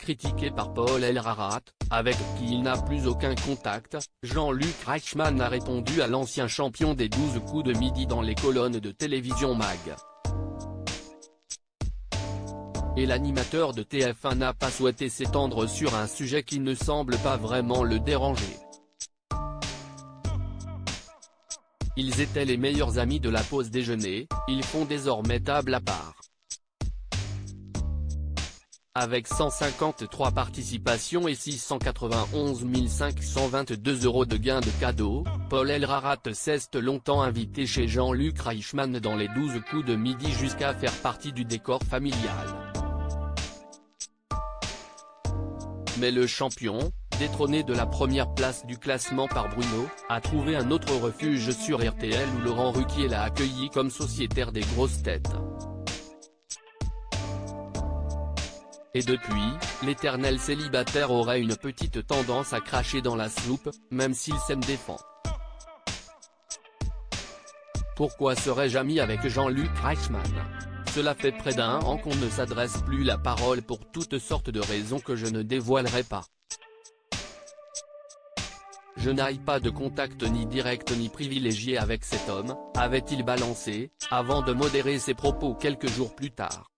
critiqué par Paul Elrarat, avec qui il n'a plus aucun contact, Jean-Luc Reichmann a répondu à l'ancien champion des 12 coups de midi dans les colonnes de Télévision Mag. Et l'animateur de TF1 n'a pas souhaité s'étendre sur un sujet qui ne semble pas vraiment le déranger. Ils étaient les meilleurs amis de la pause déjeuner, ils font désormais table à part. Avec 153 participations et 691 522 € de gains de cadeaux, Paul Elrarat s'est longtemps invité chez Jean-Luc Reichmann dans les 12 coups de midi jusqu'à faire partie du décor familial. Mais le champion, détrôné de la première place du classement par Bruno, a trouvé un autre refuge sur RTL où Laurent Ruquier l'a accueilli comme sociétaire des grosses têtes. Et depuis, l'éternel célibataire aurait une petite tendance à cracher dans la soupe, même s'il s'aime défend. Pourquoi serais-je ami avec Jean-Luc Reichmann? Cela fait près d'un an qu'on ne s'adresse plus la parole pour toutes sortes de raisons que je ne dévoilerai pas. Je n'ai pas de contact ni direct ni privilégié avec cet homme, avait-il balancé, avant de modérer ses propos quelques jours plus tard.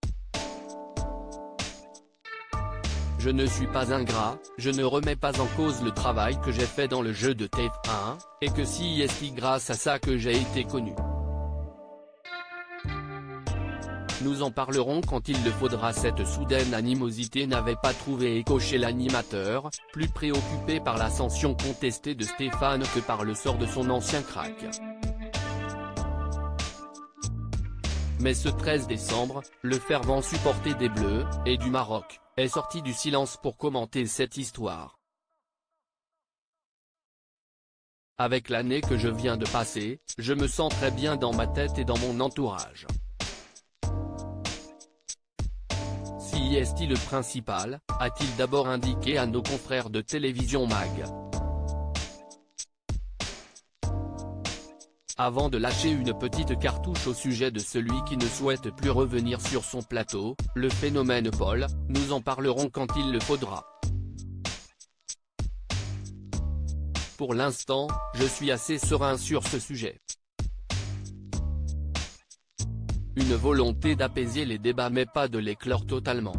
Je ne suis pas ingrat, je ne remets pas en cause le travail que j'ai fait dans le jeu de TF1, et que si c'est grâce à ça que j'ai été connu. Nous en parlerons quand il le faudra. Cette soudaine animosité n'avait pas trouvé écho chez l'animateur, plus préoccupé par l'ascension contestée de Stéphane que par le sort de son ancien crack. Mais ce 13 décembre, le fervent supporter des Bleus, et du Maroc, est sorti du silence pour commenter cette histoire. Avec l'année que je viens de passer, je me sens très bien dans ma tête et dans mon entourage. Si est-il le principal, a-t-il d'abord indiqué à nos confrères de Télévision Mag. Avant de lâcher une petite cartouche au sujet de celui qui ne souhaite plus revenir sur son plateau, le phénomène Paul, nous en parlerons quand il le faudra. Pour l'instant, je suis assez serein sur ce sujet. Une volonté d'apaiser les débats mais pas de les clore totalement.